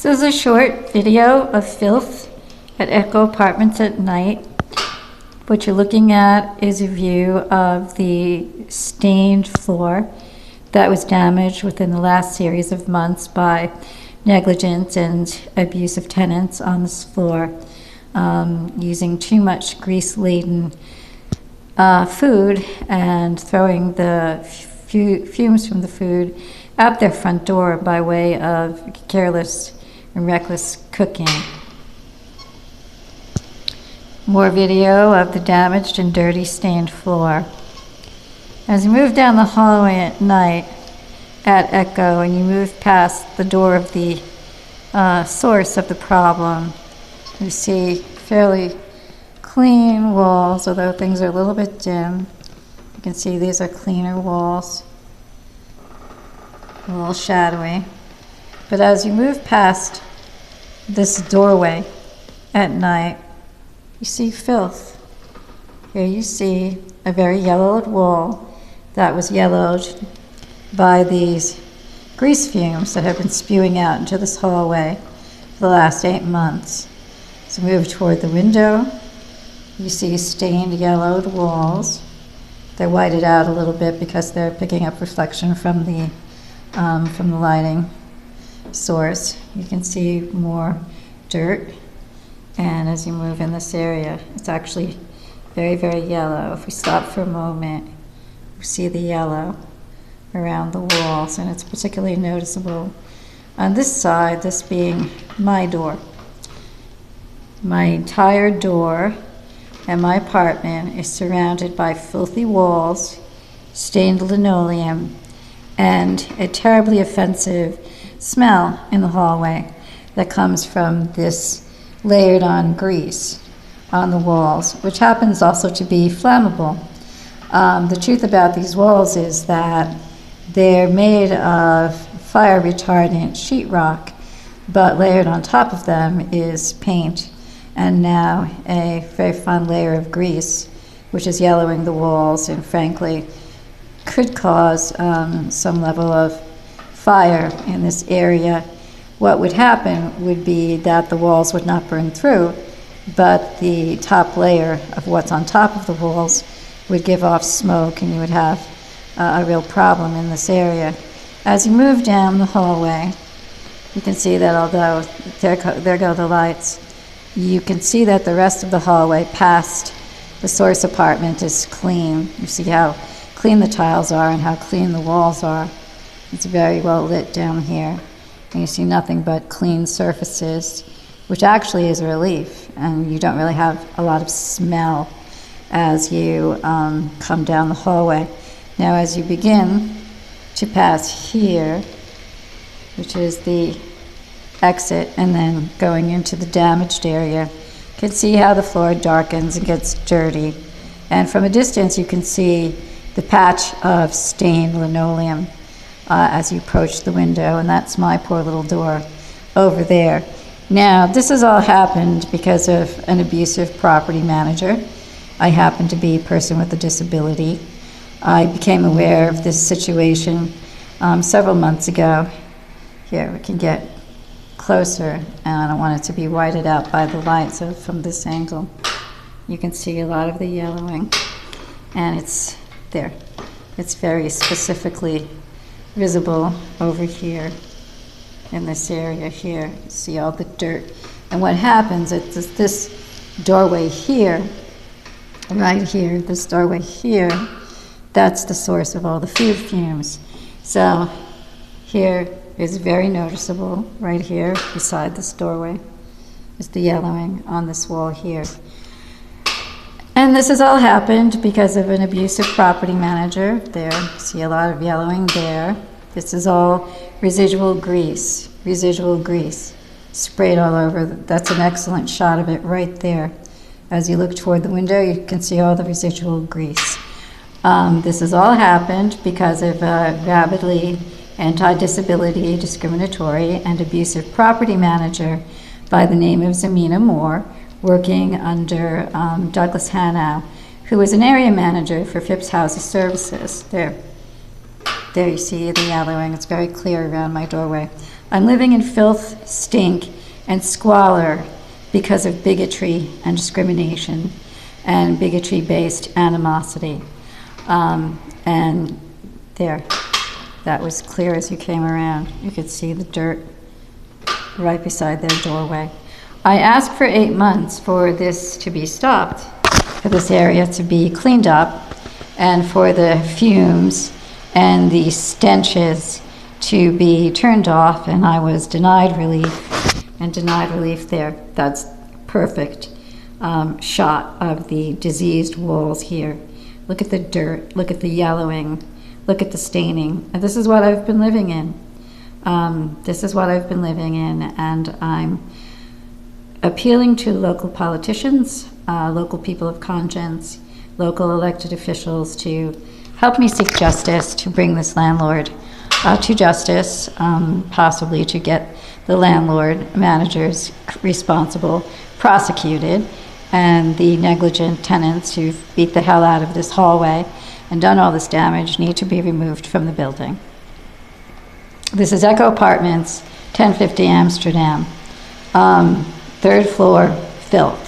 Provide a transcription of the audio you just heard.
This is a short video of filth at Echo Apartments at night. What you're looking at is a view of the stained floor that was damaged within the last series of months by negligence and abuse of tenants on this floor, using too much grease-laden food and throwing the fumes from the food out their front door by way of careless and reckless cooking. More video of the damaged and dirty stained floor. As you move down the hallway at night at Echo and you move past the door of the source of the problem, you see fairly clean walls, although things are a little bit dim. You can see these are cleaner walls, a little shadowy. But as you move past this doorway at night, you see filth. Here you see a very yellowed wall that was yellowed by these grease fumes that have been spewing out into this hallway for the last 8 months. So move toward the window. You see stained yellowed walls. They're whited out a little bit because they're picking up reflection from the lighting source. You can see more dirt. And as you move in this area, it's actually very, very yellow. If we stop for a moment, we see the yellow around the walls, and it's particularly noticeable on this side, this being my door. My entire door and my apartment is surrounded by filthy walls, stained linoleum, and a terribly offensive smell in the hallway that comes from this layered on grease on the walls, which happens also to be flammable. The truth about these walls is that they're made of fire retardant sheetrock, but layered on top of them is paint and now a very fine layer of grease, which is yellowing the walls and frankly could cause some level of fire in this area. What would happen would be that the walls would not burn through, but the top layer of what's on top of the walls would give off smoke, and you would have a real problem in this area. As you move down the hallway, you can see that although there go the lights, you can see that the rest of the hallway past the source apartment is clean. You see how clean the tiles are and how clean the walls are. It's very well lit down here. And you see nothing but clean surfaces, which actually is a relief. And you don't really have a lot of smell as you come down the hallway. Now, as you begin to pass here, which is the exit, and then going into the damaged area, you can see how the floor darkens and gets dirty. And from a distance, you can see the patch of stained linoleum as you approach the window, and that's my poor little door over there. Now, this has all happened because of an abusive property manager. I happen to be a person with a disability. I became aware of this situation several months ago. Here, we can get closer, and I don't want it to be whited out by the light, so from this angle, you can see a lot of the yellowing, and it's there. It's very specifically visible over here in this area here. You see all the dirt. And what happens is this doorway here, right here, this doorway here, that's the source of all the food fumes. So here is very noticeable, right here beside this doorway, is the yellowing on this wall here. And this has all happened because of an abusive property manager. There, you see a lot of yellowing there. This is all residual grease sprayed all over. That's an excellent shot of it right there. As you look toward the window, you can see all the residual grease. This has all happened because of a rabidly anti-disability, discriminatory, and abusive property manager by the name of Zamina Moore, working under Douglas Hanau, who is an area manager for Phipps Housing Services. There you see the yellowing. It's very clear around my doorway. I'm living in filth, stink, and squalor because of bigotry and discrimination and bigotry-based animosity. And there, that was clear as you came around. You could see the dirt right beside their doorway. I asked for 8 months for this to be stopped, for this area to be cleaned up, and for the fumes and the stenches to be turned off, and I was denied relief, and denied relief there. That's perfect shot of the diseased walls here. Look at the dirt, look at the yellowing, look at the staining. And this is what I've been living in. This is what I've been living in, and I'm appealing to local politicians, local people of conscience, local elected officials to help me seek justice, to bring this landlord to justice, possibly to get the landlord, managers responsible, prosecuted, and the negligent tenants who've beat the hell out of this hallway and done all this damage need to be removed from the building. This is Echo Apartments, 1050 Amsterdam. 3rd floor, filth.